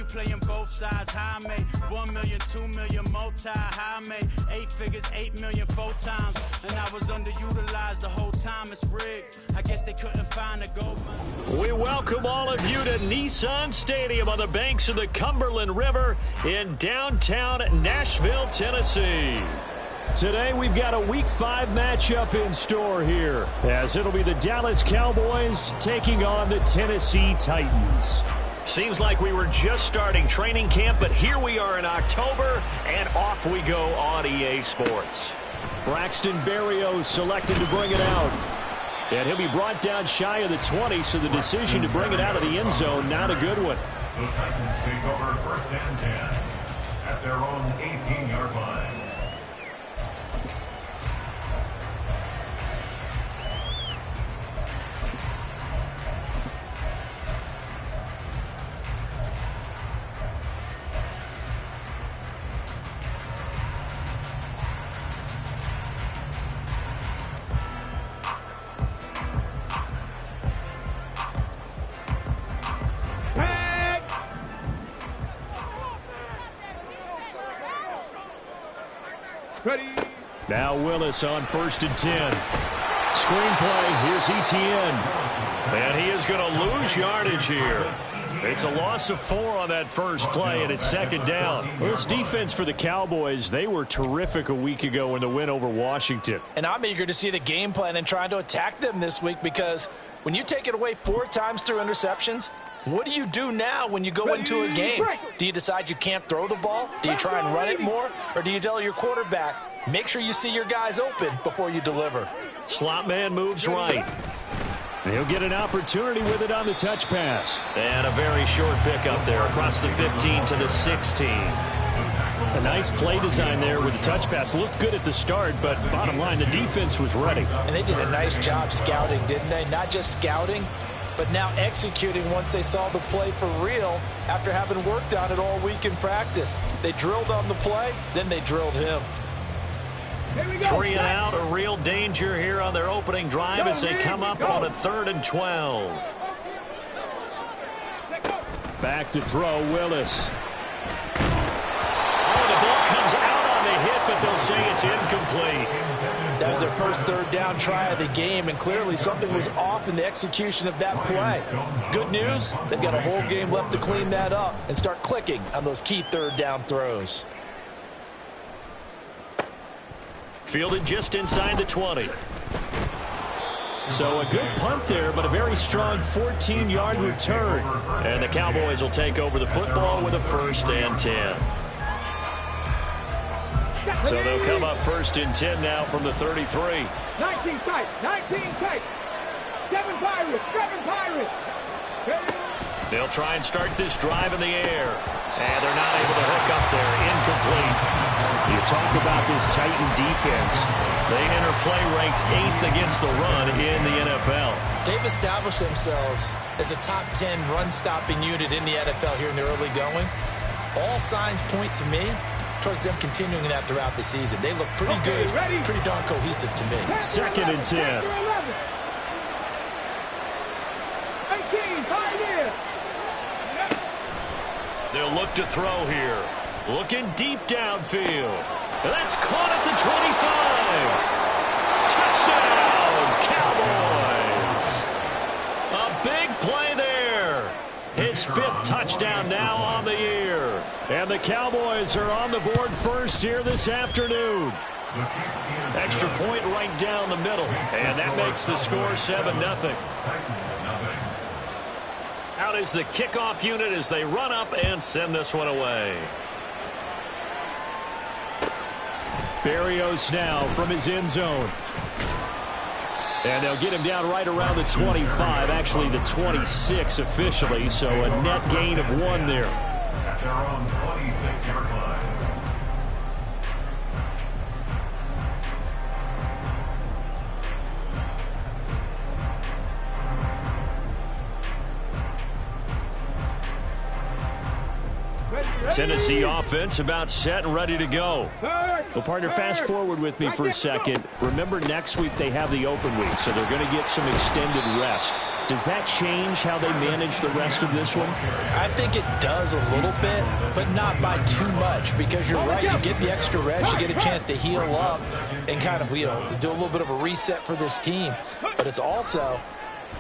you playing both sides. How I made 1 million, 2 million, multi. How I made 8 figures, 8 million 4 times. And I was underutilized the whole time. It's rigged. I guess they couldn't find a gold mine. We welcome all of you to Nissan Stadium on the banks of the Cumberland River in downtown Nashville, Tennessee. Today we've got a Week 5 matchup in store here, as it'll be the Dallas Cowboys taking on the Tennessee Titans. Seems like we were just starting training camp, but here we are in October, and off we go on EA Sports. Braxton Berrios selected to bring it out. And he'll be brought down shy of the 20, so the decision to bring it out of the end zone, not a good one. The Titans take over 1st and 10 at their own 18-yard line. Ready. Now Willis on 1st and 10. Screenplay, here's Etienne. And he is going to lose yardage here. It's a loss of 4 on that first play, and it's 2nd down. Well, this defense for the Cowboys, they were terrific a week ago in the win over Washington. And I'm eager to see the game plan and trying to attack them this week, because when you take it away 4 times through interceptions, what do you do now when you go into a game? Do you decide you can't throw the ball? Do you try and run it more? Or do you tell your quarterback, make sure you see your guys open before you deliver? Slot man moves right. He'll get an opportunity with it on the touch pass. And a very short pickup there across the 15 to the 16. A nice play design there with the touch pass. Looked good at the start, but bottom line, the defense was ready. And they did a nice job scouting, didn't they? Not just scouting, but now executing once they saw the play for real after having worked on it all week in practice. They drilled on the play, then they drilled him. 3 and out, a real danger here on their opening drive as they come up on a 3rd and 12. Back to throw, Willis. Oh, the ball comes out on the hit, but they'll say it's incomplete. That was their first 3rd down try of the game, and clearly something was off in the execution of that play. Good news, they've got a whole game left to clean that up and start clicking on those key 3rd down throws. Fielded just inside the 20. So a good punt there, but a very strong 14-yard return. And the Cowboys will take over the football with a 1st and 10. So they'll come up 1st and 10 now from the 33. 19 tight, 19 tight. 7 Pirates, 7 Pirates. They'll try and start this drive in the air. And they're not able to hook up there. Incomplete. You talk about this Titan defense. They enter play ranked 8th against the run in the NFL. They've established themselves as a top 10 run-stopping unit in the NFL here in the early going. All signs point to me towards them continuing that throughout the season. They look pretty good, pretty darn cohesive to me. 2nd and 10. 18, Pioneer. They'll look to throw here. Looking deep downfield. That's caught at the 25. Touchdown, Cowboys. A big play there. His 5th touchdown now on the year. And the Cowboys are on the board first here this afternoon. Extra point right down the middle. And that makes the score 7-0. Out is the kickoff unit as they run up and send this one away. Berrios now from his end zone. And they'll get him down right around the 25, actually the 26 officially, so a net gain of 1 there. At their own 26-yard line. Tennessee offense about set and ready to go. Well, partner, fast forward with me for a second. Remember, next week they have the open week, so they're going to get some extended rest. Does that change how they manage the rest of this one? I think it does a little bit, but not by too much, because you're right. You get the extra rest, you get a chance to heal up and kind of, do a little bit of a reset for this team. But it's also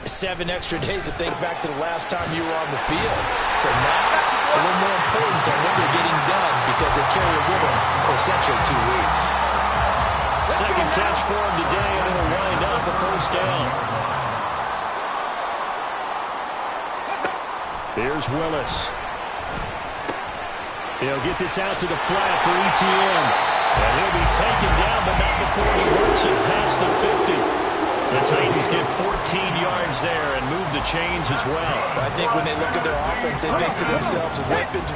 7 extra days to think back to the last time you were on the field. So now, a little more importance on what they're getting done, because they carry it with them for essentially 2 weeks. Second catch for him today, and it'll wind up a first down. Here's Willis. He'll get this out to the flat for ETN. And he'll be taken down, but not before he works it past the 50. The Titans get 14 yards there and move the chains as well. I think when they look at their offense, they think to themselves,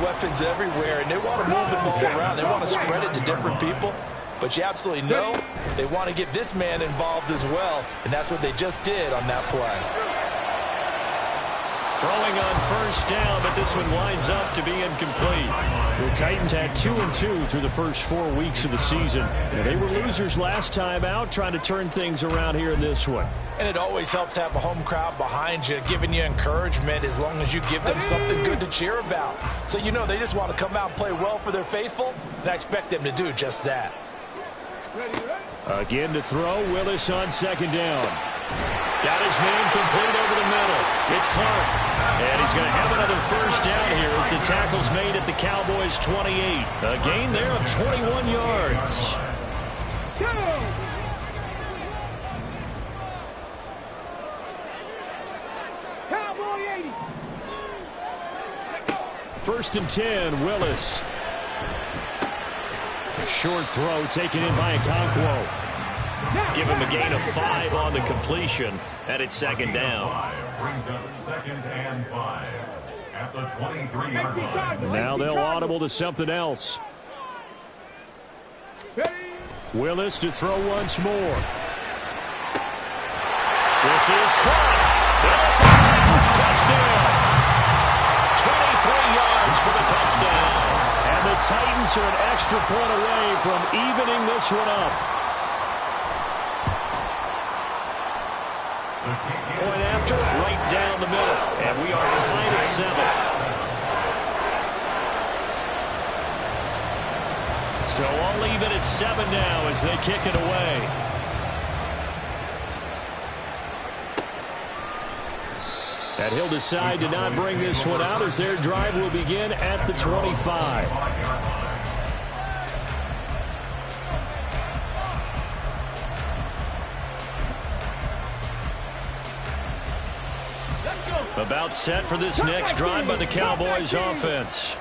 weapons everywhere, and they want to move the ball around. They want to spread it to different people. But you absolutely know they want to get this man involved as well, and that's what they just did on that play. Throwing on first down, but this one winds up to be incomplete. The Titans had 2-2 through the first 4 weeks of the season. They were losers last time out, trying to turn things around here in this one. And it always helps to have a home crowd behind you, giving you encouragement as long as you give them something good to cheer about. So you know they just want to come out and play well for their faithful, and I expect them to do just that. Again to throw, Willis on second down. Got his man complete over the middle. It's Clark. And he's going to have another first down here as the tackle's made at the Cowboys' 28. A gain there of 21 yards. Cowboy 80. First and 10, Willis. A short throw taken in by Okonkwo. Give him a gain of 5 on the completion, and it's second down. Brings up 2nd and 5 at the 23-yard line. Now they'll audible to something else. Willis to throw once more. This is caught. And it's a Titans touchdown. 23 yards for the touchdown. And the Titans are an extra point away from evening this one up. Point after, right down the middle. And we are tied at 7. So all even at 7 now as they kick it away. And he'll decide to not bring this one out as their drive will begin at the 25. About set for this next drive by the Cowboys offense.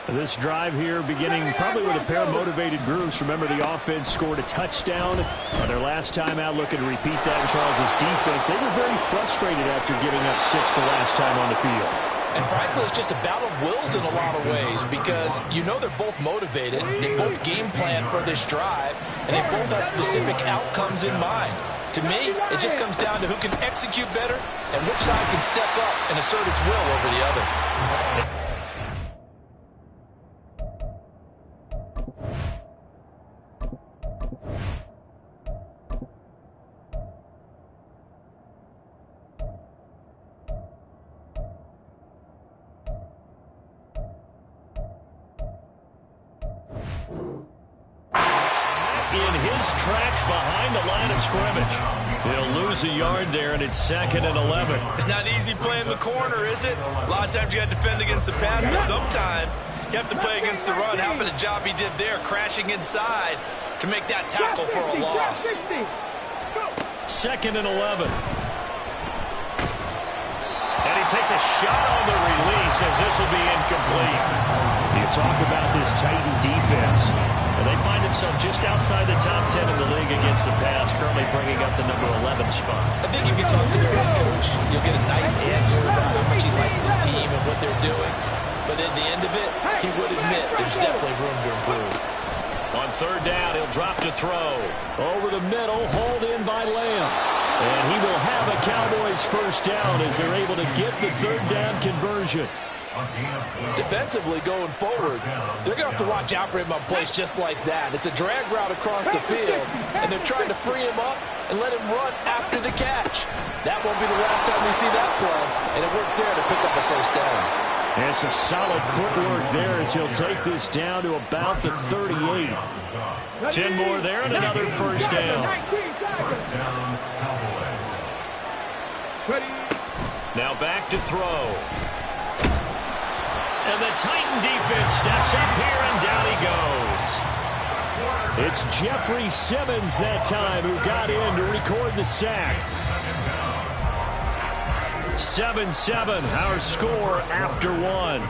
This drive here beginning probably with a pair of motivated groups. Remember, the offense scored a touchdown on their last time out, looking to repeat that in Charles' defense. They were very frustrated after giving up 6 the last time on the field. And frankly, it's just a battle of wills in a lot of ways, because you know they're both motivated. They both game plan for this drive, and they both have specific outcomes in mind. To me, it just comes down to who can execute better and which side can step up and assert its will over the other. In his tracks behind the line of scrimmage. He'll lose a yard there, and it's 2nd and 11. It's not easy playing the corner, is it? A lot of times you got to defend against the pass, but sometimes you have to play against the run. How about the job he did there, crashing inside to make that tackle for a loss? 2nd and 11. And he takes a shot on the release as this will be incomplete. You talk about this Titan defense. And they find themselves just outside the top 10 in the league against the pass, currently bringing up the number 11 spot. I think if you talk to their head coach, you'll get a nice answer about how much he likes his team and what they're doing. But at the end of it, he would admit there's definitely room to improve. On 3rd down, he'll drop to throw. Over the middle, hauled in by Lamb. And he will have a Cowboys first down as they're able to get the 3rd down conversion. Defensively going forward, they're going to have to watch out for him on plays just like that. It's a drag route across the field, and they're trying to free him up and let him run after the catch. That won't be the last time we see that play, and it works there to pick up a first down. And some solid footwork there as he'll take this down to about the 38. 10 more there and another first down. Now back to throw. And the Titan defense steps up here, and down he goes. It's Jeffrey Simmons that time who got in to record the sack. 7-7, our score after one.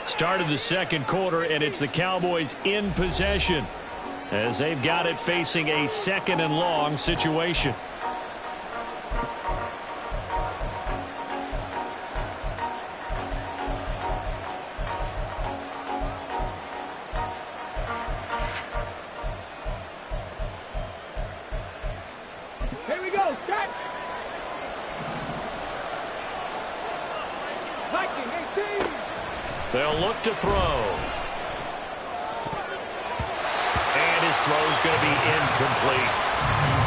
Start of the second quarter, and it's the Cowboys in possession as they've got it facing a 2nd and long situation. Here we go, catch. 19-18. They'll look to throw. And his throw's going to be incomplete.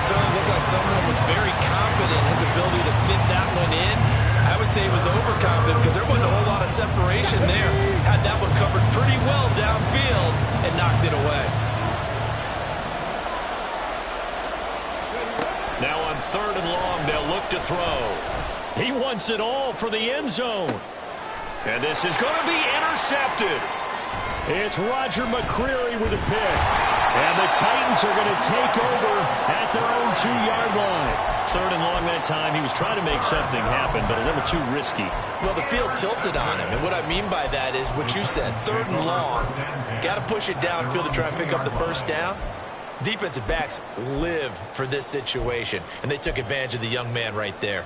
Certainly looked like someone was very confident in his ability to fit that one in. I would say he was overconfident because there wasn't a whole lot of separation there. Had that one covered pretty well downfield and knocked it away. Now on 3rd and long, they'll look to throw. He wants it all for the end zone. And this is going to be intercepted. It's Roger McCreary with a pick. And the Titans are going to take over at their own 2-yard line. 3rd and long that time. He was trying to make something happen, but a little too risky. Well, the field tilted on him. And what I mean by that is what you said. 3rd and long. Got to push it downfield to try and pick up the first down. Defensive backs live for this situation, and they took advantage of the young man right there.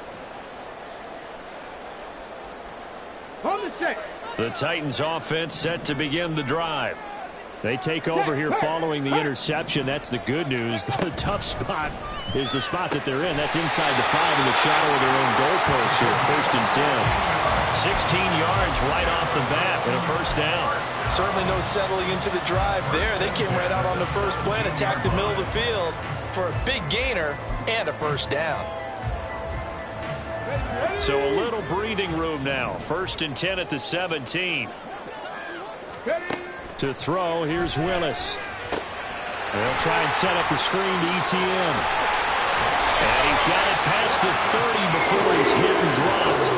On the check. The Titans offense set to begin the drive. They take over here following the interception. That's the good news. The tough spot is the spot that they're in. That's inside the 5 in the shadow of their own goalpost here. 1st and 10. 16 yards right off the bat and a first down. Certainly no settling into the drive there. They came right out on the first play and attacked the middle of the field for a big gainer and a first down. So a little breathing room now. 1st and 10 at the 17. To throw, here's Willis. They'll try and set up the screen to ETN. And he's got it past the 30 before he's hit and dropped.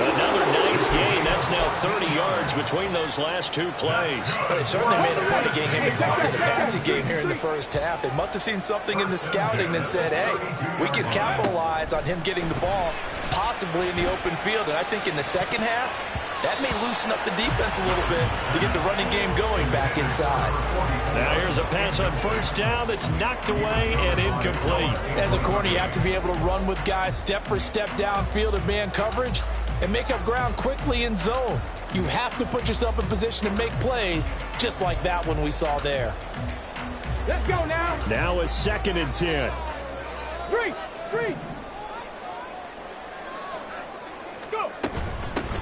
Another nice gain. That's now 30 yards between those last 2 plays. But they certainly made a point of getting him involved in the passing game here in the first half. They must have seen something in the scouting that said, hey, we can capitalize on him getting the ball, possibly in the open field. And I think in the second half, that may loosen up the defense a little bit to get the running game going back inside. Now here's a pass on first down that's knocked away and incomplete. As a corner, you have to be able to run with guys step for step downfield in man coverage and make up ground quickly in zone. You have to put yourself in position to make plays just like that one we saw there. Let's go now. Now a 2nd and 10. 3. Go.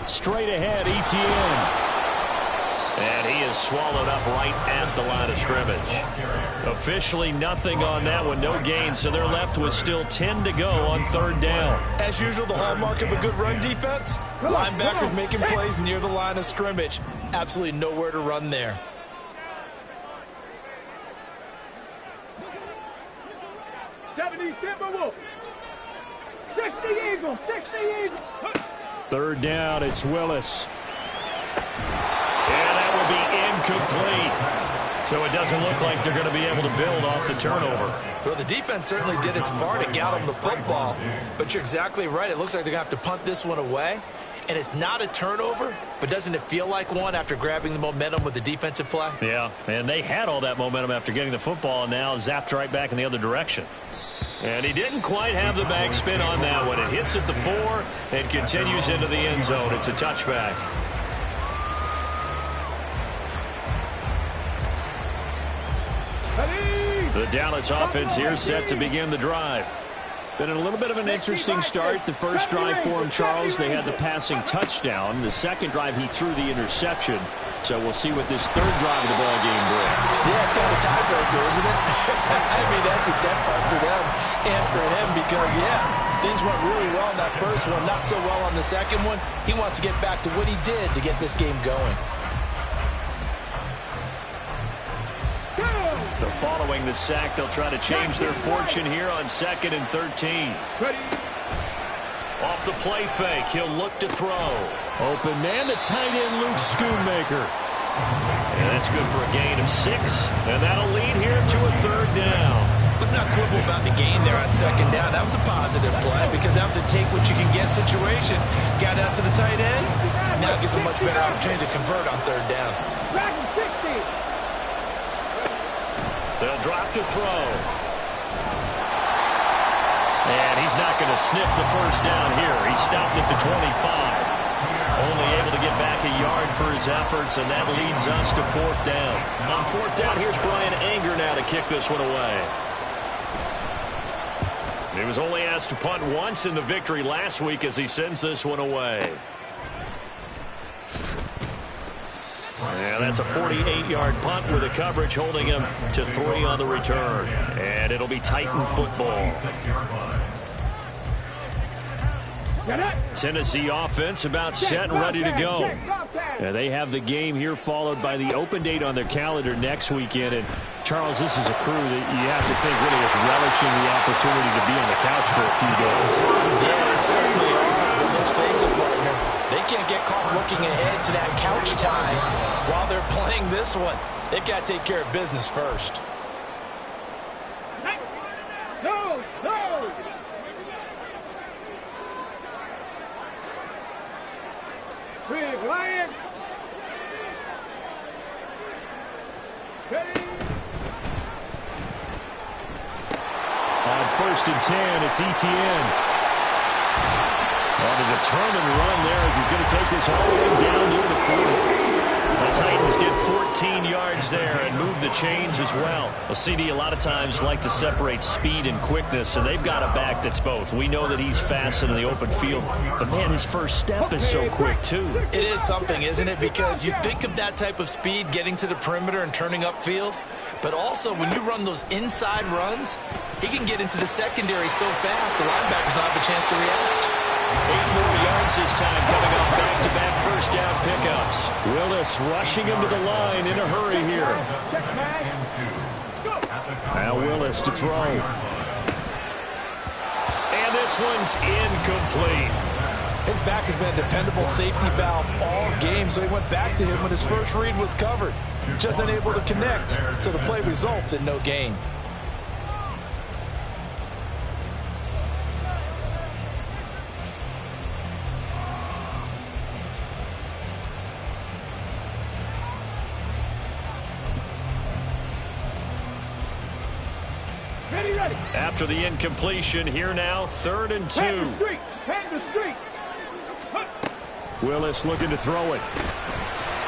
Straight ahead, ETN. And he is swallowed up right at the line of scrimmage. Officially nothing on that one, no gain, so they're left with still 10 to go on 3rd down. As usual, the hallmark of a good run defense, linebackers making plays near the line of scrimmage. Absolutely nowhere to run there. Timberwolves. 60 Eagles. 60 Eagles. 3rd down, it's Willis. And that will be incomplete. So it doesn't look like they're going to be able to build off the turnover. Well, the defense certainly did its part to get them the football. But you're exactly right. It looks like they're going to have to punt this one away. And it's not a turnover, but doesn't it feel like one after grabbing the momentum with the defensive play? Yeah, and they had all that momentum after getting the football and now zapped right back in the other direction. And he didn't quite have the back spin on that one. It hits at the 4 and continues into the end zone. It's a touchback. The Dallas offense here set to begin the drive. Been a little bit of an interesting start. The first drive for him, Charles, they had the passing touchdown. The second drive, he threw the interception. So we'll see what this third drive of the ball game brings. Yeah, it's kind of tiebreaker, isn't it? I mean, that's a tough part for them and for him because, yeah, things went really well in that first one, not so well on the second one. He wants to get back to what he did to get this game going. So following the sack, they'll try to change their fortune here on 2nd and 13. Off the play fake, he'll look to throw. Open man, the tight end, Luke Schoonmaker. And that's good for a gain of 6. And that'll lead here to a 3rd down. Let's not quibble about the gain there on 2nd down. That was a positive play because that was a take-what-you-can-get situation. Got out to the tight end. Now it gives a much better opportunity to convert on 3rd down. They'll drop to throw. And he's not going to sniff the first down here. He stopped at the 25. Only able to get back a yard for his efforts, and that leads us to 4th down. On 4th down, here's Brian Anger now to kick this one away. He was only asked to punt once in the victory last week as he sends this one away. And that's a 48-yard punt with a coverage holding him to 3 on the return. And it'll be Titan football. Tennessee offense about set and ready to go. And they have the game here followed by the open date on their calendar next weekend. And Charles, this is a crew that you have to think really is relishing the opportunity to be on the couch for a few days. Yeah, it certainly are. But let's face it, partner. They can't get caught looking ahead to that couch time while they're playing this one. They've got to take care of business first. No. Big Lion. Ready. On 1st and 10, it's Etienne. On a determined run there as he's going to take this all the way down near the 40. The Titans get 14 yards there and move the chains as well. A CD a lot of times like to separate speed and quickness, and they've got a back that's both. We know that he's fast in the open field, but man, his first step is so quick too. It is something, isn't it? Because you think of that type of speed getting to the perimeter and turning upfield, but also when you run those inside runs, he can get into the secondary so fast the linebackers don't have a chance to react. 8 more yards this time coming off back-to-back first down pickups. Willis rushing him to the line in a hurry here. Now Willis to throw. And this one's incomplete. His back has been a dependable safety valve all game, so he went back to him when his first read was covered. Just unable to connect, so the play results in no gain. After the incompletion, here now, 3rd and 2. Willis looking to throw it.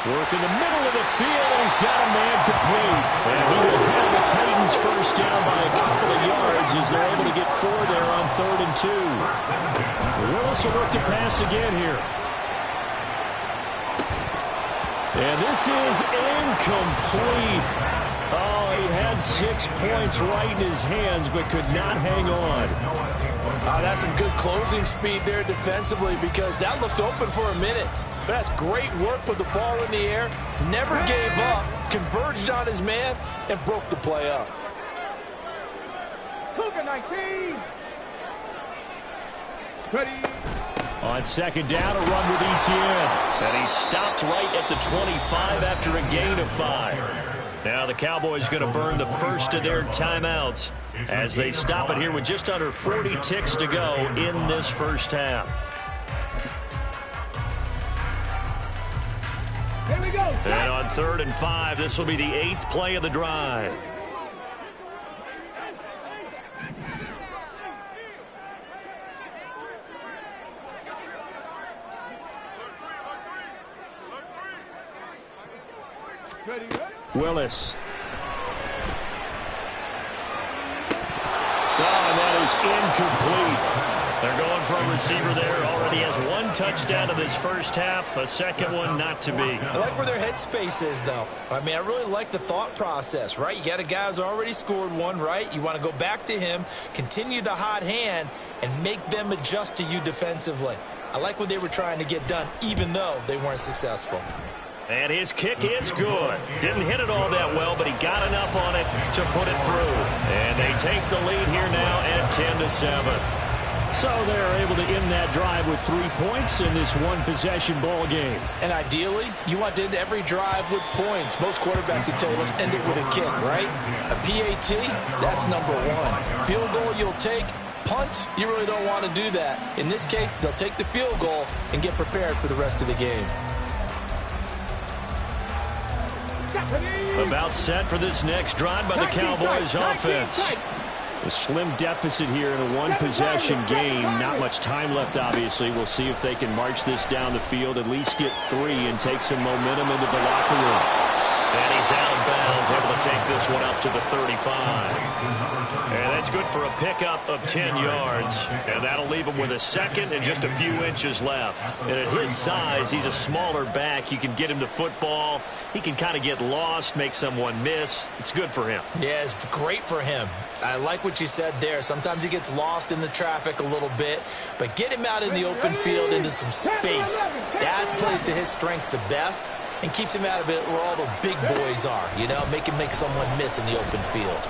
Work in the middle of the field, and he's got a man complete. And he will have the Titans first down by a couple of yards as they're able to get 4 there on 3rd and 2. Willis will look to pass again here. And this is incomplete. Oh, he had 6 points right in his hands, but could not hang on. That's some good closing speed there defensively because that looked open for a minute. But that's great work with the ball in the air. Never gave up, converged on his man, and broke the play up. Cougar 19. Ready. On 2nd down, a run with Etienne. And he stopped right at the 25 after a gain of 5. Now the Cowboys going to burn the first of their timeouts as they stop it here with just under 40 ticks to go in this first half. Here we go. And on 3rd and 5, this will be the 8th play of the drive. Willis. Oh, and that is is incomplete. They're going for a receiver there. Already has one touchdown in this first half. A second one not to be. I like where their headspace is, though. I mean, I really like the thought process, right? You got a guy who's already scored one, right? You want to go back to him, continue the hot hand, and make them adjust to you defensively. I like what they were trying to get done, even though they weren't successful. And his kick is good. Didn't hit it all that well, but he got enough on it to put it through. And they take the lead here now at 10-7. So they're able to end that drive with 3 points in this one-possession ball game. And ideally, you want to end every drive with points. Most quarterbacks would tell you, let's end it with a kick, right? A PAT, that's number one. Field goal you'll take. Punts, you really don't want to do that. In this case, they'll take the field goal and get prepared for the rest of the game. About set for this next drive by the Cowboys offense. A slim deficit here in a one-possession game. Not much time left, obviously. We'll see if they can march this down the field, at least get 3 and take some momentum into the locker room. And he's out of bounds, able to take this one up to the 35. And that's good for a pickup of 10 yards. And that'll leave him with a second and just a few inches left. And at his size, he's a smaller back. You can get him to football. He can kind of get lost, make someone miss. It's good for him. Yeah, it's great for him. I like what you said there. Sometimes he gets lost in the traffic a little bit, but get him out in the open field into some space. That plays to his strengths the best and keeps him out of it where all the big boys are, you know, make someone miss in the open field.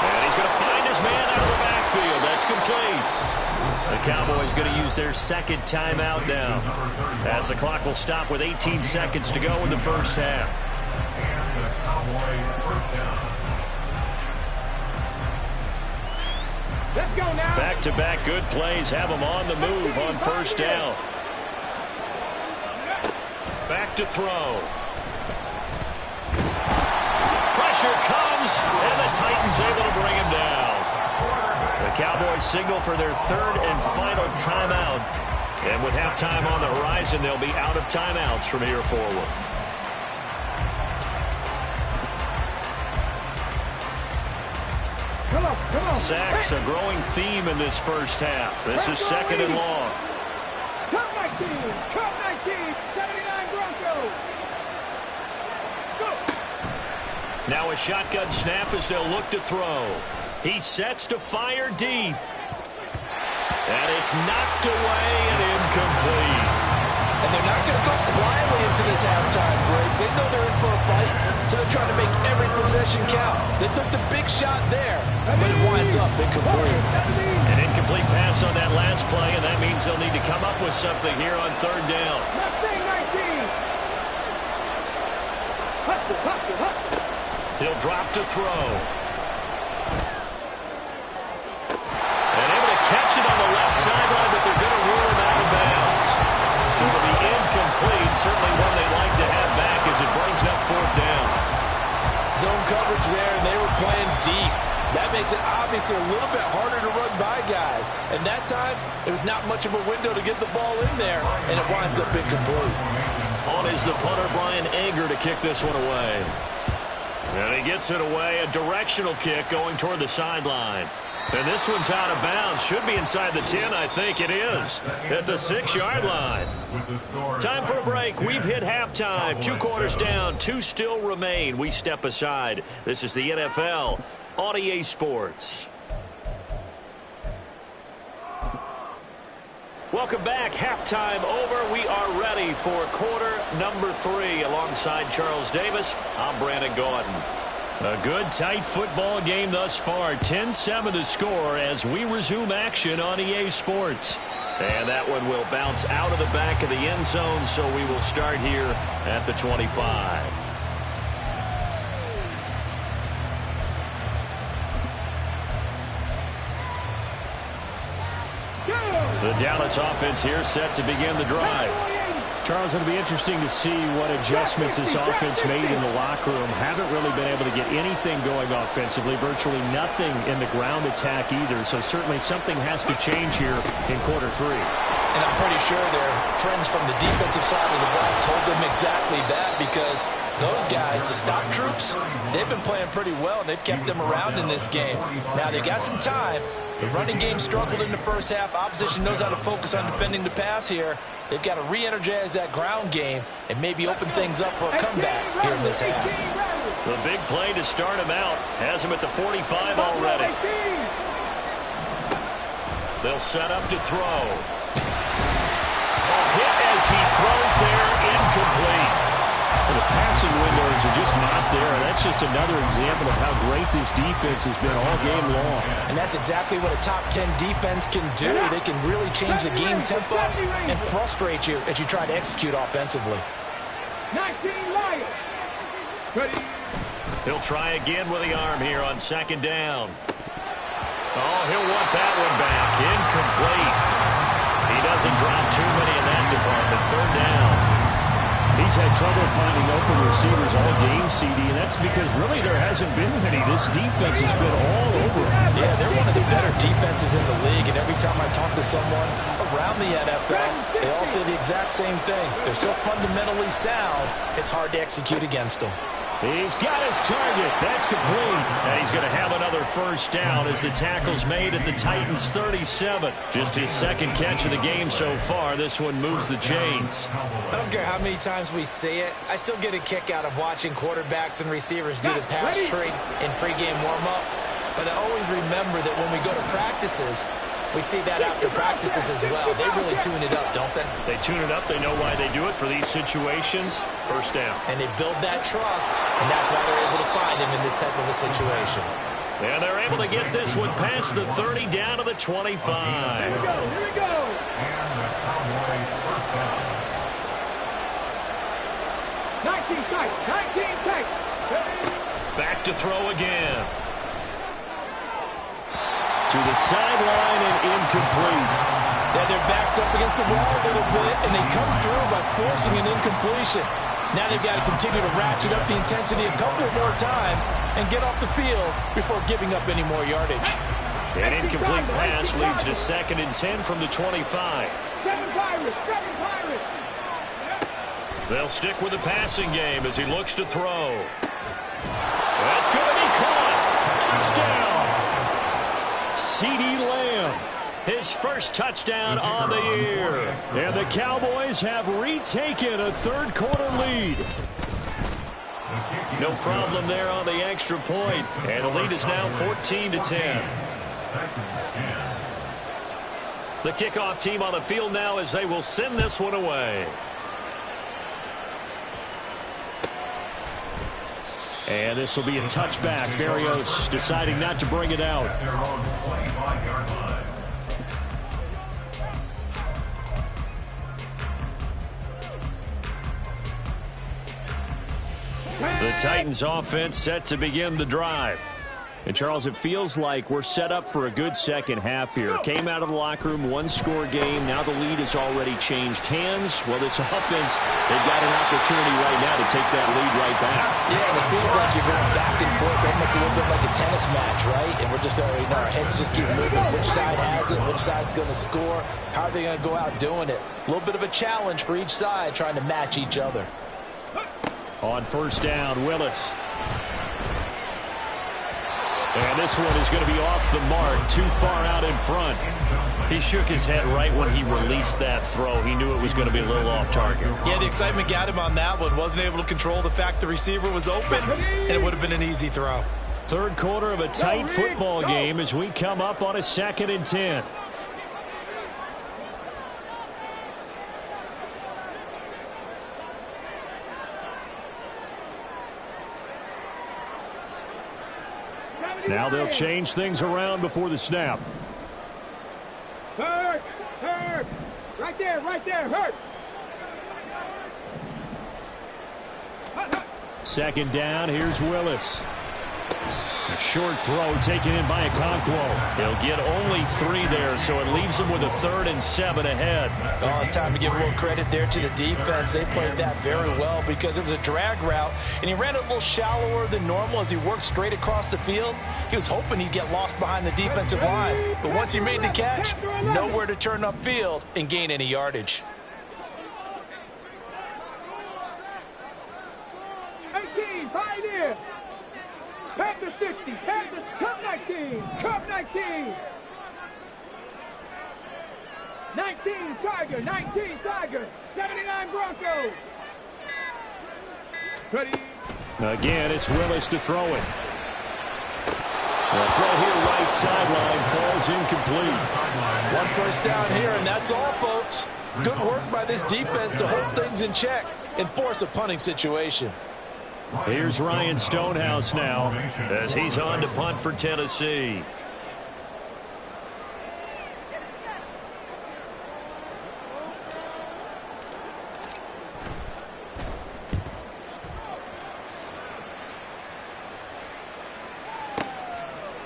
And he's going to find his man out of the backfield. That's complete. The Cowboys going to use their second timeout now, as the clock will stop with 18 seconds to go in the first half. And the Cowboys first down. Let's go now. Back-to-back good plays have them on the move on first down. Back to throw. Pressure comes, and the Titans able to bring him down. The Cowboys signal for their third and final timeout. And with halftime on the horizon, they'll be out of timeouts from here forward. Come on. Sacks, a growing theme in this first half. This is second and long. Cut 19, 79 Broncos. Let's go. Now a shotgun snap as they'll look to throw. He sets to fire deep. And it's knocked away and incomplete. And they're not going to go quietly into this halftime break. They know they're in for a fight, so they're trying to make every possession count. They took the big shot there, but it winds up incomplete. An incomplete pass on that last play, and that means they'll need to come up with something here on third down. He'll drop to throw. And able to catch it on the left sideline, but they're going to rule him out of bounds. So it'll be incomplete. Certainly one they'd like to have back as it brings up fourth down. Zone coverage there, and they were playing deep. That makes it obviously a little bit harder to run by guys. And that time, there was not much of a window to get the ball in there, and it winds up incomplete. On is the punter, Brian Anger, to kick this one away. And he gets it away, a directional kick going toward the sideline. And this one's out of bounds. Should be inside the 10, I think it is, at the 6-yard line. Time for a break. We've hit halftime. 2 quarters down, 2 still remain. We step aside. This is the NFL on EA Sports. Welcome back. Halftime over. We are ready for quarter number 3. Alongside Charles Davis, I'm Brandon Gordon. A good, tight football game thus far. 10-7 the score as we resume action on EA Sports. And that one will bounce out of the back of the end zone, so we will start here at the 25. The Dallas offense here set to begin the drive. Charles, it'll be interesting to see what adjustments this offense made in the locker room. Haven't really been able to get anything going offensively, virtually nothing in the ground attack either. So certainly something has to change here in quarter 3. And I'm pretty sure their friends from the defensive side of the ball told them exactly that, because those guys, the stock troops, they've been playing pretty well, and they've kept them around in this game. Now, they got some time, The running game struggled in the first half. Opposition knows how to focus on defending the pass here. They've got to re-energize that ground game and maybe open things up for a comeback here in this half. The big play to start him out has him at the 45 already. They'll set up to throw. A hit as he throws there, incomplete. The passing windows are just not there. That's just another example of how great this defense has been all game long. And that's exactly what a top 10 defense can do. They can really change the game tempo and frustrate you as you try to execute offensively. 19 Lions. Ready. He'll try again with the arm here on second down. Oh, he'll want that one back. Incomplete. He doesn't drop too many in that department. Third down. He's had trouble finding open receivers all game, CD, and that's because really there hasn't been many. This defense has been all over him. Yeah, they're one of the better defenses in the league, and every time I talk to someone around the NFL, they all say the exact same thing. They're so fundamentally sound, it's hard to execute against them. He's got his target. That's complete. And he's going to have another first down as the tackle's made at the Titans' 37. Just his second catch of the game so far. This one moves the chains. I don't care how many times we say it. I still get a kick out of watching quarterbacks and receivers do the pass tree in pregame warm-up. But I always remember that when we go to practices, we see that after practices as well. They really tune it up, don't they? They tune it up. They know why they do it for these situations. First down. And they build that trust, and that's why they're able to find him in this type of a situation. And they're able to get this one past the 30 down to the 25. Here we go. Here we go. And the Cowboy first down. 19 tight. 19 tight. Back to throw again. To the sideline and incomplete. Yeah, their back's up against the wall a little bit, and they come through by forcing an incompletion. Now they've got to continue to ratchet up the intensity a couple more times and get off the field before giving up any more yardage. An incomplete pass leads to 2nd and 10 from the 25. 7 Pirates. 7 Pirates. They'll stick with the passing game as he looks to throw. That's going to be caught. Touchdown. CeeDee Lamb, his first touchdown on the year. And the Cowboys have retaken a third-quarter lead. No problem there on the extra point. And the lead is now 14-10. The kickoff team on the field now as they will send this one away. And this will be a touchback. Berrios deciding not to bring it out. The Titans offense set to begin the drive. And, Charles, it feels like we're set up for a good second half here. Came out of the locker room, one-score game. Now the lead has already changed hands. Well, this offense, they've got an opportunity right now to take that lead right back. Yeah, and it feels like you're going back and forth, almost a little bit like a tennis match, right? And we're just already, our heads just keep moving. Which side has it? Which side's going to score? How are they going to go out doing it? A little bit of a challenge for each side, trying to match each other. On first down, Willis. And this one is going to be off the mark, too far out in front. He shook his head right when he released that throw. He knew it was going to be a little off target. Yeah, the excitement got him on that one. Wasn't able to control the fact the receiver was open, and it would have been an easy throw. Third quarter of a tight football game as we come up on a 2nd and 10. Now they'll change things around before the snap. Hurt. Right there, hurt. 2nd down, here's Willis. A short throw taken in by Okonkwo. He'll get only 3 there, so it leaves him with a 3rd and 7 ahead. Oh, it's time to give a little credit there to the defense. They played that very well because it was a drag route, and he ran it a little shallower than normal as he worked straight across the field. He was hoping he'd get lost behind the defensive line, but once he made the catch, nowhere to turn upfield and gain any yardage. 18, Pioneer. Panther 60, Panthers, Cup 19, Cup 19. 19 Tiger, 19 Tiger, 79 Broncos. Ready. Again, it's Willis to throw it. The throw here, right sideline, falls incomplete. One first down here, and that's all, folks. Good work by this defense to hold things in check and force a punting situation. Here's Ryan Stonehouse now as he's on to punt for Tennessee.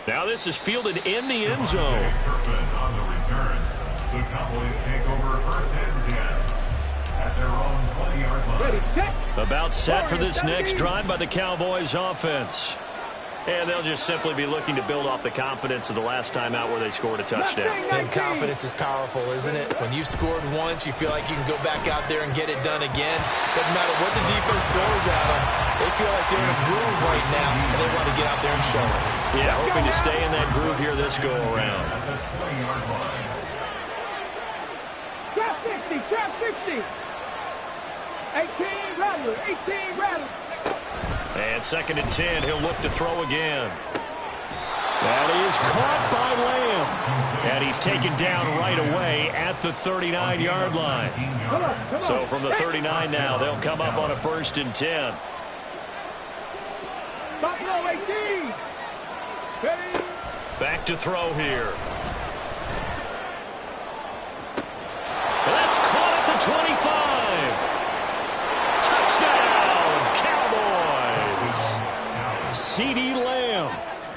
Now this is fielded in the end zone. On the return, the Cowboys take over first and 10 at their own 20-yard line. Ready, set. About set for this next drive by the Cowboys offense. And they'll just simply be looking to build off the confidence of the last time out where they scored a touchdown. And confidence is powerful, isn't it? When you've scored once, you feel like you can go back out there and get it done again. Doesn't matter what the defense throws at them. They feel like they're in a groove right now, and they want to get out there and show it. Yeah, hoping to stay in that groove here this go-around. At the 20-yard line. Trap 60, trap 60. 18 Rattler, 18 Rattler. And second and 10, he'll look to throw again. That is caught by Lamb. And he's taken down right away at the 39-yard line. So from the 39 now, they'll come up on a first and 10. Buffalo 18. Ready. Back to throw here. That's caught at the 25. Touchdown, Cowboys. CeeDee Lamb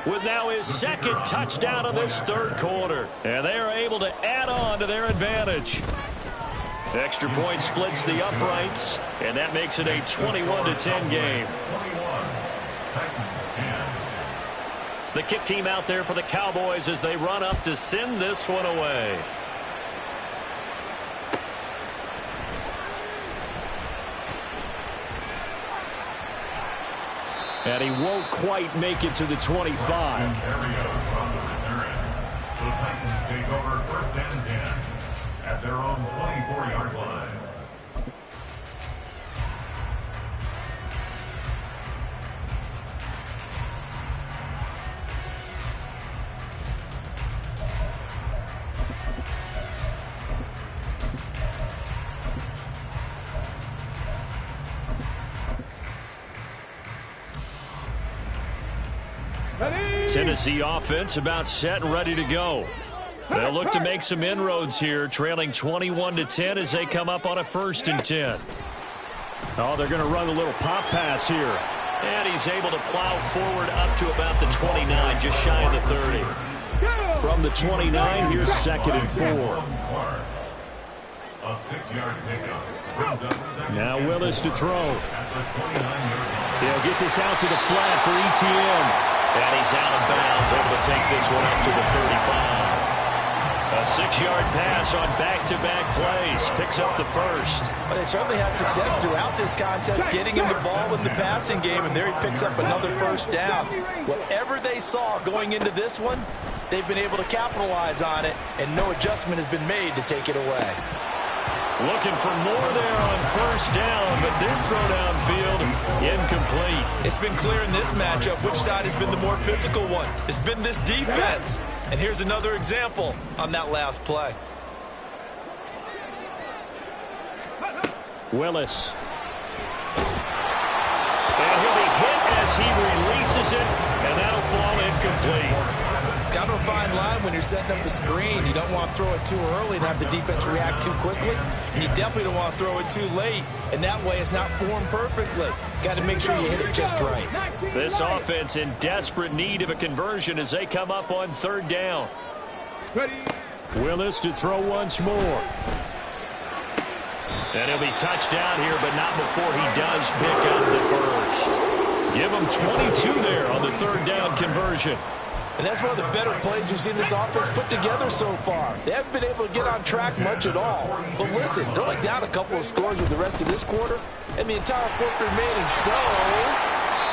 with now his second touchdown of this third quarter. And they are able to add on to their advantage. Extra point splits the uprights, and that makes it a 21-10 game. The kick team out there for the Cowboys as they run up to send this one away. And he won't quite make it to the 25. The Titans take over first and 10 at their own 24-yard line. Tennessee offense about set and ready to go. They'll look to make some inroads here, trailing 21-10 as they come up on a first and 10. Oh, they're going to run a little pop pass here. And he's able to plow forward up to about the 29, just shy of the 30. From the 29, here's second and 4. A 6-yard pickup brings up second. Now Willis to throw. At the 29-yard line. They'll get this out to the flat for ETN. And he's out of bounds, able to take this one up to the 35. A 6-yard pass on back-to-back plays. Picks up the first. Well, they certainly had success throughout this contest, getting him the ball in the passing game, and there he picks up another first down. Whatever they saw going into this one, they've been able to capitalize on it, and no adjustment has been made to take it away. Looking for more there on first down, but this throw downfield incomplete. It's been clear in this matchup which side has been the more physical one. It's been this defense. And here's another example on that last play. Willis. And he'll be hit as he releases it, and that'll fall incomplete. Kind of a fine line when you're setting up the screen. You don't want to throw it too early and have the defense react too quickly. And you definitely don't want to throw it too late. And that way it's not formed perfectly. Got to make sure you hit it just right. This offense in desperate need of a conversion as they come up on third down. Willis to throw once more. And he'll be touched down here, but not before he does pick up the first. Give him 22 there on the third down conversion. And that's one of the better plays we've seen this offense put together so far. They haven't been able to get on track much at all. But listen, they're only down a couple of scores with the rest of this quarter, and the entire fourth remaining. So,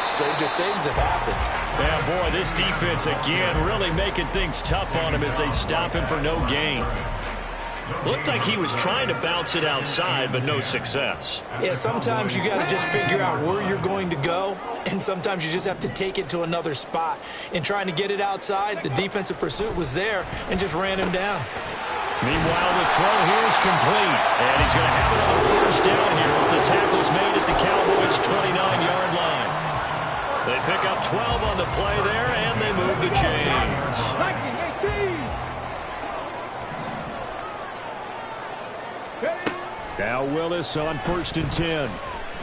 stranger things have happened. Yeah, boy, this defense again really making things tough on him as they stop him for no gain. Looked like he was trying to bounce it outside, but no success. Yeah, sometimes you got to just figure out where you're going to go, and sometimes you just have to take it to another spot. In trying to get it outside, the defensive pursuit was there and just ran him down. Meanwhile, the throw here is complete, and he's going to have it on first down here as the tackle's made at the Cowboys' 29-yard line. They pick up 12 on the play there, and they move the chains. Now Willis on 1st and 10.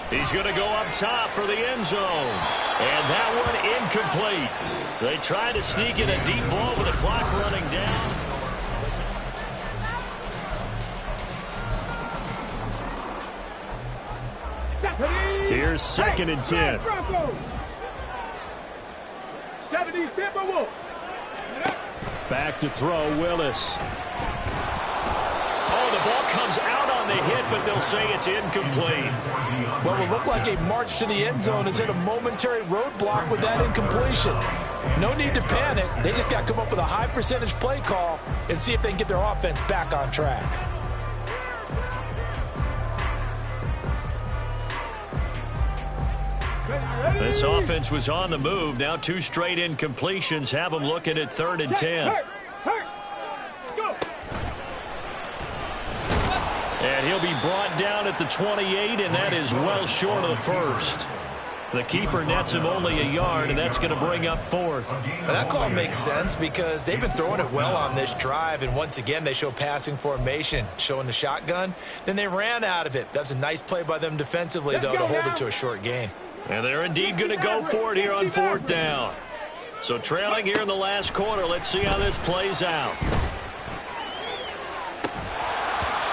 He's going to go up top for the end zone. And that one incomplete. They try to sneak in a deep ball with the clock running down. Here's 2nd and 10. Back to throw, Willis. Oh, the ball comes out on the hit, but they'll say it's incomplete. What will look like a march to the end zone is hit a momentary roadblock with that incompletion. No need to panic. They just got to come up with a high percentage play call and see if they can get their offense back on track. This offense was on the move. Now 2 straight incompletions have them looking at 3rd and 10. And he'll be brought down at the 28, and that is well short of the first. The keeper nets him only a yard, and that's going to bring up 4th. Now that call makes sense because they've been throwing it well on this drive, and once again they show passing formation, showing the shotgun. Then they ran out of it. That's a nice play by them defensively, though, to hold it to a short gain. And they're indeed going to go for it here on 4th down. So trailing here in the last quarter, let's see how this plays out.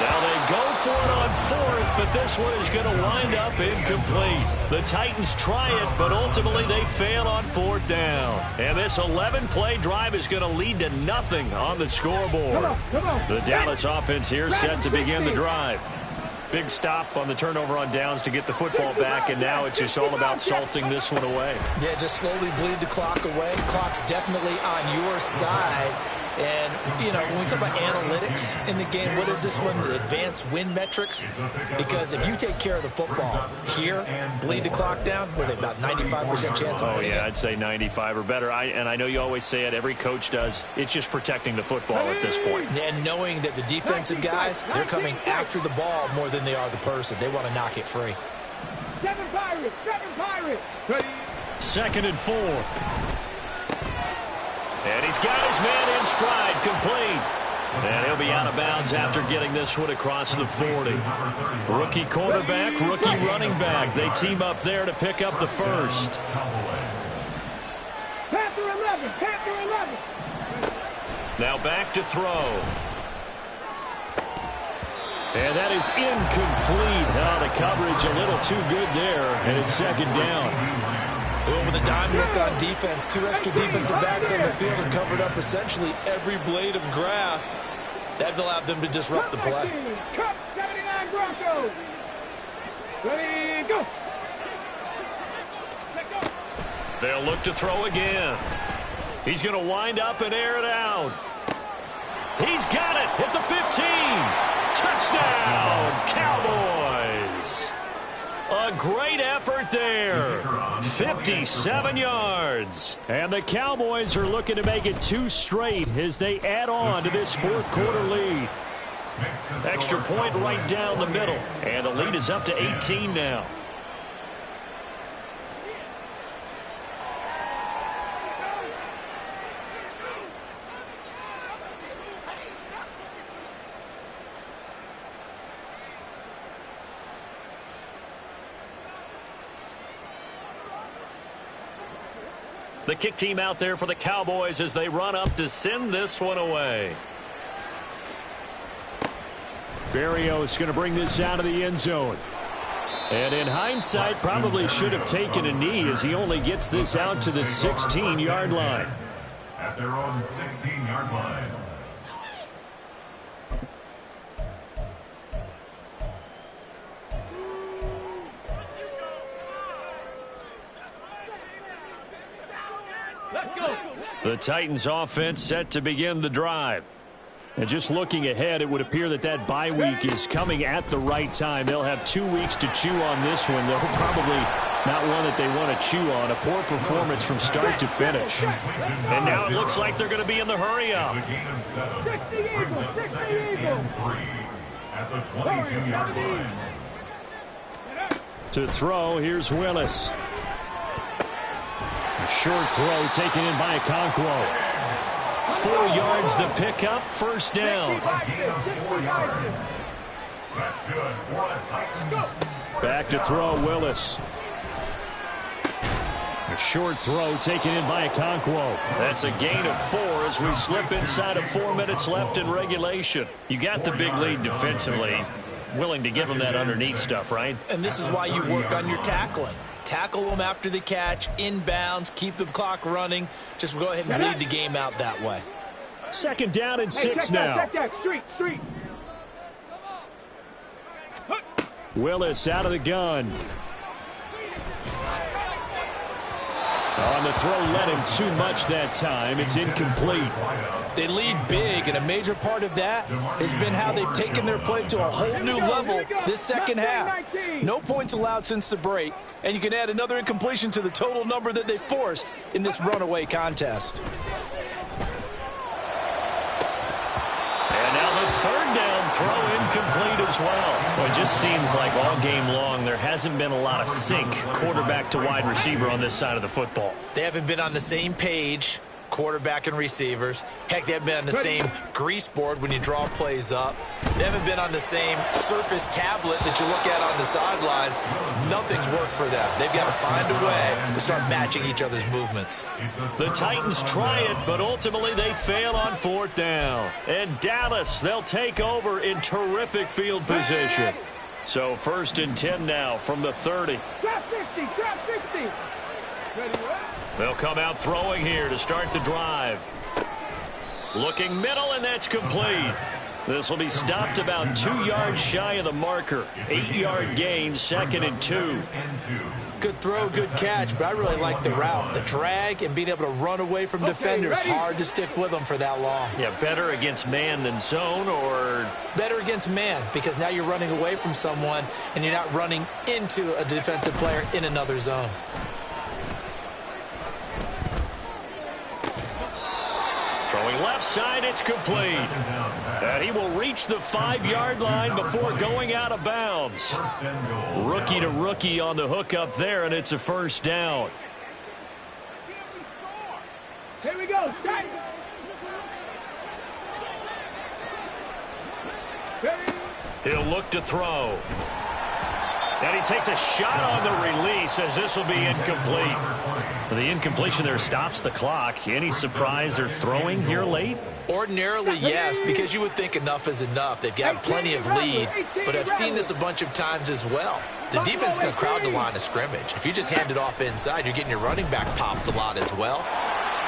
Now they go for it on 4th, but this one is going to wind up incomplete. The Titans try it, but ultimately they fail on 4th down. And this 11-play drive is going to lead to nothing on the scoreboard. The Dallas offense here set to begin the drive. Big stop on the turnover on downs to get the football back, and now it's just all about salting this one away. Yeah, just slowly bleed the clock away. Clock's definitely on your side. And, you know, when we talk about analytics in the game, what is this one? The advanced win metrics? Because if you take care of the football here, bleed the clock down, what are they, about 95% chance of winning? Oh, yeah, I'd say 95 or better. And I know you always say it, every coach does. It's just protecting the football at this point. And knowing that the defensive guys, they're coming after the ball more than they are the person. They want to knock it free. 7 Pirates! 7 Pirates! 2nd and 4. And he's got his man in stride, complete. And he'll be out of bounds after getting this one across the 40. Rookie quarterback, rookie running back. They team up there to pick up the first. Panther 11! Panther 11! Now back to throw. And that is incomplete. Oh, the coverage a little too good there, and it's 2nd down. With a dime look on defense, 2 extra defensive backs on the field and covered up essentially every blade of grass. That allowed them to disrupt the play. Cup 79 Broncos! Ready, go! They'll look to throw again. He's going to wind up and air it out. He's got it at the 15. Touchdown, Cowboys. A great effort there. 57 yards. And the Cowboys are looking to make it 2 straight as they add on to this 4th quarter lead. Extra point right down the middle. And the lead is up to 18 now. The kick team out there for the Cowboys as they run up to send this one away. Berrios going to bring this out of the end zone. And in hindsight, probably should have taken a knee as he only gets this out to the 16-yard line. At their own 16-yard line. The Titans offense set to begin the drive. And just looking ahead, it would appear that that bye week is coming at the right time. They'll have 2 weeks to chew on this one. They'll probably not one that they want to chew on. A poor performance from start to finish. And now it looks like they're going to be in the hurry-up. At the 22-yard line. To throw, here's Willis. A short throw taken in by Okonkwo. 4 yards the pickup, first down. That's good for the Titans. Back to throw, Willis. A short throw taken in by Okonkwo. That's a gain of 4 as we slip inside of 4 minutes left in regulation. You got the big lead defensively. Willing to give them that underneath stuff, right? And this is why you work on your tackling. Tackle them after the catch, inbounds, keep the clock running. Just go ahead and bleed the game out that way. Second down and 6 now. Check that. Street. Willis out of the gun. On the throw, led him too much that time. It's incomplete. They lead big, and a major part of that has been how they've taken their play to a whole new level this second half. No points allowed since the break, and you can add another incompletion to the total number that they forced in this runaway contest. And now the third down throw incomplete as well. Well, it just seems like all game long there hasn't been a lot of sync quarterback to wide receiver on this side of the football. They haven't been on the same page, quarterback and receivers. Heck, they haven't been on the same grease board when you draw plays up. They haven't been on the same Surface tablet that you look at on the sidelines. Nothing's worked for them. They've got to find a way to start matching each other's movements. The Titans try it, but ultimately they fail on 4th down. And Dallas, they'll take over in terrific field position. So 1st and 10 now from the 30. Trap 60. They'll come out throwing here to start the drive. Looking middle, and that's complete. This will be stopped about 2 yards shy of the marker. 8-yard gain, 2nd and 2. Good throw, good catch, but I really like the route. The drag and being able to run away from defenders. Hard to stick with them for that long. Yeah, better against man than zone, or? Better against man, because now you're running away from someone and you're not running into a defensive player in another zone. Throwing left side, it's complete. And he will reach the 5-yard line before going out of bounds. Rookie to rookie on the hook up there, and it's a first down. Here we go. He'll look to throw. And he takes a shot on the release as this will be incomplete. The incompletion there stops the clock. Any surprise they're throwing here late? Ordinarily, yes, because you would think enough is enough. They've got plenty of lead, but I've seen this a bunch of times as well. The defense is going to crowd the line of scrimmage. If you just hand it off inside, you're getting your running back popped a lot as well.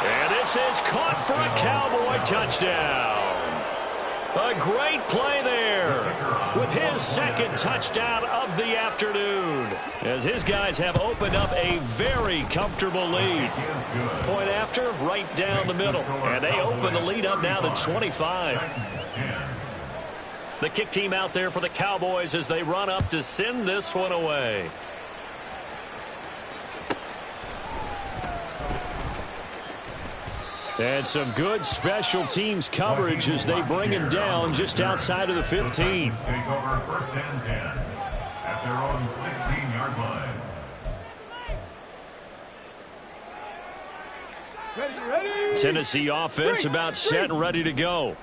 And this is caught for a Cowboy touchdown. A great play there with his 2nd touchdown of the afternoon, as his guys have opened up a very comfortable lead. Point after, right down the middle, and they open the lead up now to 25. The kick team out there for the Cowboys as they run up to send this one away. And some good special teams coverage as they bring him down just outside of the 15. Take over 1st and 10 at their own 16-yard line. Ready. Tennessee offense about set and ready to go.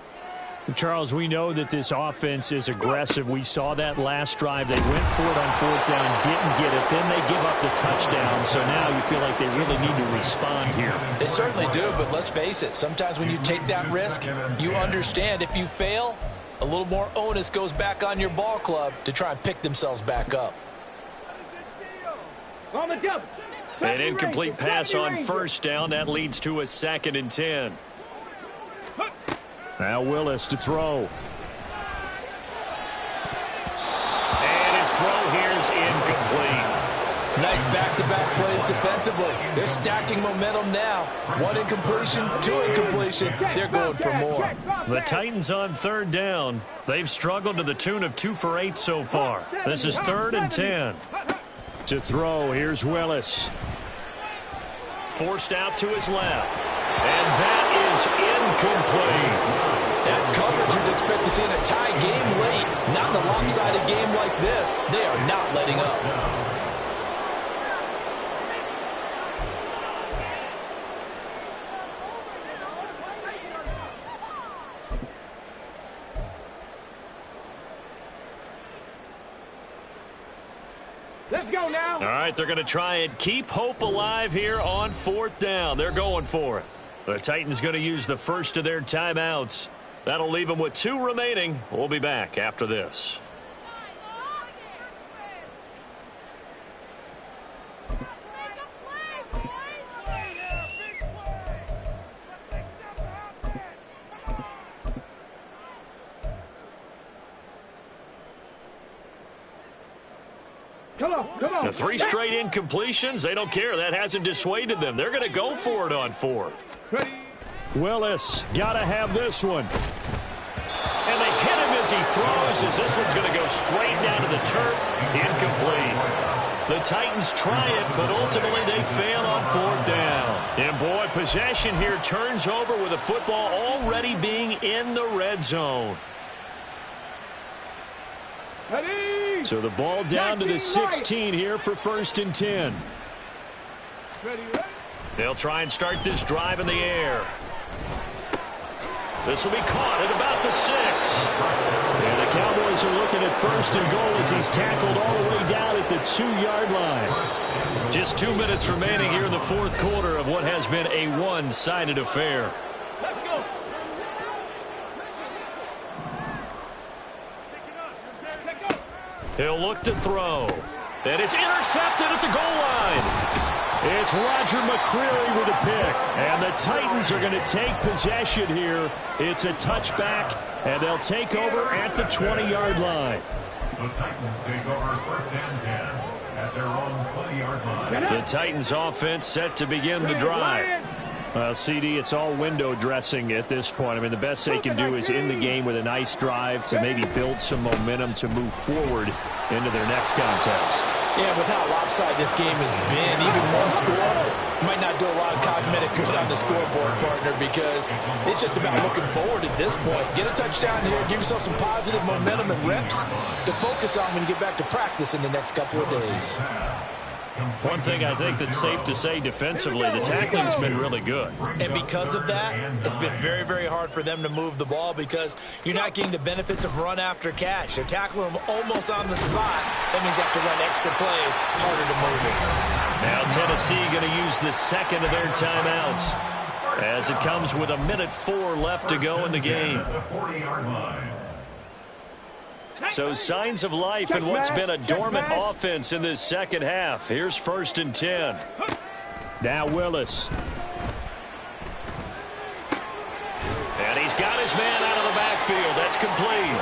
Charles, we know that this offense is aggressive. We saw that last drive. They went for it on 4th down, didn't get it. Then they give up the touchdown. So now you feel like they really need to respond here. They certainly do, but let's face it. Sometimes when you take that risk, you understand if you fail, a little more onus goes back on your ball club to try and pick themselves back up. On the jump. An incomplete pass on 1st down. That leads to a 2nd and 10. Now Willis to throw. And his throw here is incomplete. Nice back-to-back plays defensively. They're stacking momentum now. 1 incompletion, 2 incompletion. They're going for more. The Titans on 3rd down. They've struggled to the tune of 2 for 8 so far. This is 3rd and 10. To throw, here's Willis. Forced out to his left. And that is incomplete. That's coverage you'd expect to see in a tie game late. Not in a lopsided game like this. They are not letting up. Let's go now. All right, they're going to try and keep hope alive here on 4th down. They're going for it. The Titans going to use the first of their timeouts. That'll leave them with 2 remaining. We'll be back after this. Come on. The 3 straight incompletions, they don't care. That hasn't dissuaded them. They're going to go for it on 4th. Ready. Willis, got to have this one. And they hit him as he throws, as this one's going to go straight down to the turf. Incomplete. The Titans try it, but ultimately they fail on 4th down. And boy, possession here turns over with the football already being in the red zone. Ready. So the ball down to the 16 here for 1st and 10. Ready. They'll try and start this drive in the air. This will be caught at about the 6. And the Cowboys are looking at 1st and goal as he's tackled all the way down at the 2-yard line. Just 2 minutes remaining here in the 4th quarter of what has been a one-sided affair. Let's go. He'll look to throw. And it's intercepted at the goal line. It's Roger McCreary with a pick. And the Titans are going to take possession here. It's a touchback, and they'll take over at the 20-yard line. The Titans take over 1st and 10 at their own 20-yard line. The Titans offense set to begin the drive. CD, it's all window dressing at this point. I mean, the best they can do is end the game with a nice drive to maybe build some momentum to move forward into their next contest. Yeah, with how lopsided this game has been, even one score might not do a lot of cosmetic good on the scoreboard, partner, because it's just about looking forward at this point. Get a touchdown here, give yourself some positive momentum and reps to focus on when you get back to practice in the next couple of days. One thing I think that's safe to say defensively, the tackling's been really good. And because of that, it's been very, very hard for them to move the ball because you're not getting the benefits of run after catch. They're tackling them almost on the spot. That means you have to run extra plays, harder to move it. Now Tennessee going to use the second of their timeouts as it comes with 1:04 left to go in the game. So signs of life in what's been a dormant offense in this second half. Here's 1st and 10. Now Willis. And he's got his man out of the backfield. That's complete.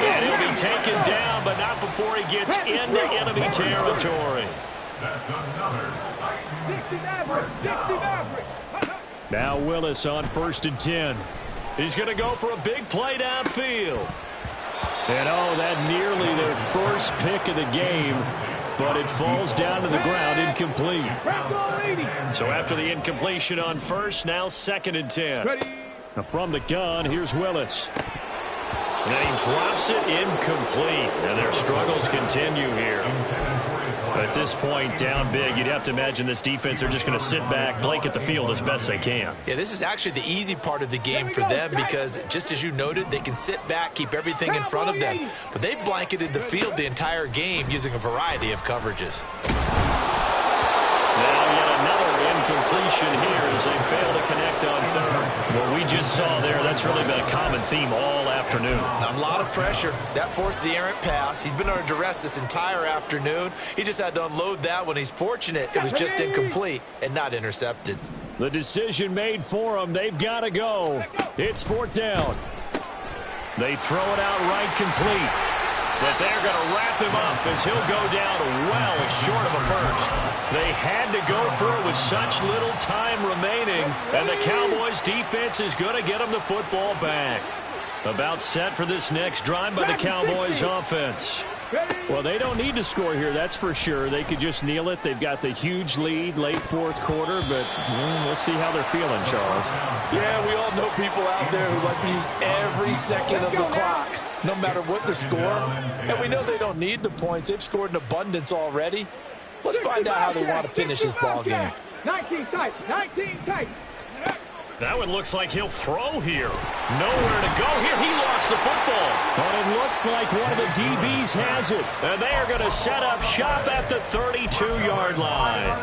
And he'll be taken down, but not before he gets into enemy territory. That's another Now Willis on 1st and 10. He's going to go for a big play downfield. And that nearly their first pick of the game, but it falls down to the ground incomplete. So after the incompletion on 1st, now 2nd and 10. Now from the gun, here's Willis. And then he drops it incomplete. And their struggles continue here. At this point, down big, you'd have to imagine this defense, they're just going to sit back, blanket the field as best they can. Yeah, this is actually the easy part of the game for them because, just as you noted, they can sit back, keep everything in front of them. But they've blanketed the field the entire game using a variety of coverages. Now yet another incompletion here as they fail to connect on 3rd. What we just saw there, that's really been a common theme all afternoon. A lot of pressure. That forced the errant pass. He's been under duress this entire afternoon. He just had to unload that when he's fortunate it was just incomplete and not intercepted. The decision made for them. They've got to go. It's 4th down. They throw it out right complete. But they're going to wrap him up as he'll go down well short of a first. They had to go for it with such little time remaining, and the Cowboys' defense is going to get them the football back. About set for this next drive by the Cowboys' offense. Well, they don't need to score here, that's for sure. They could just kneel it. They've got the huge lead late fourth quarter, but we'll see how they're feeling, Charles. Yeah, we all know people out there who like to use every second of the clock, no matter what the score. And we know they don't need the points. They've scored in abundance already. Let's find out how they want to finish this ball game. 19 tight, 19 tight. That one looks like he'll throw here. Nowhere to go here. He lost the football. But it looks like one of the DBs has it. And they are going to set up shop at the 32-yard line.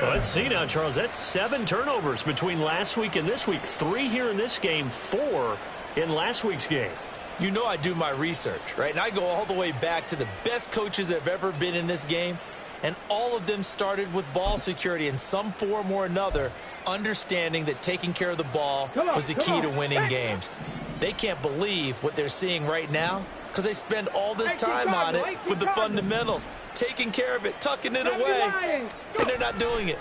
Let's see now, Charles. That's 7 turnovers between last week and this week. 3 here in this game, 4 in last week's game. You know I do my research, right? And I go all the way back to the best coaches that have ever been in this game. And all of them started with ball security in some form or another, understanding that taking care of the ball was the key to winning games. They can't believe what they're seeing right now because they spend all this time on it with the fundamentals, taking care of it, tucking it away, and they're not doing it.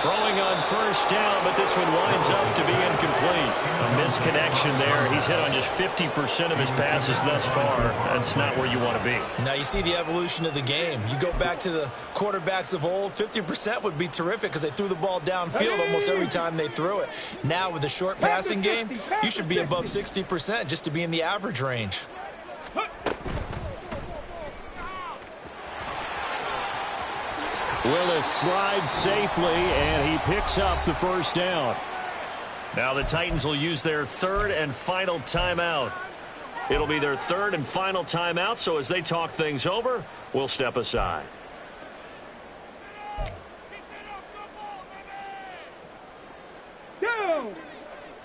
Throwing on first down, but this one winds up to be incomplete. A misconnection there. He's hit on just 50% of his passes thus far. That's not where you want to be. Now you see the evolution of the game. You go back to the quarterbacks of old, 50% would be terrific because they threw the ball downfield almost every time they threw it. Now with the short passing game, you should be above 60% just to be in the average range. Willis slides safely, and he picks up the first down. Now the Titans will use their third and final timeout. It'll be their third and final timeout, so as they talk things over, we'll step aside. Down.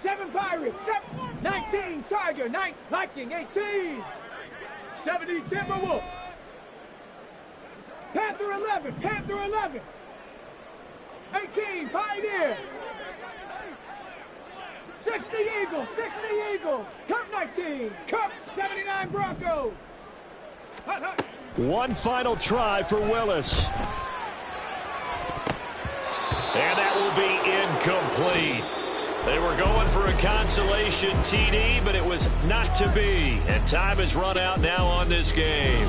7 Pirates, 19 Tiger, 9 Viking, 18. 70 Timberwolf. Panther 11, Panther 11. 18, Pioneer. 60 Eagles, 60 Eagles. Cup 19, Cup 79 Broncos. Hut, hut. One final try for Willis. And that will be incomplete. They were going for a consolation TD, but it was not to be. And time has run out now on this game.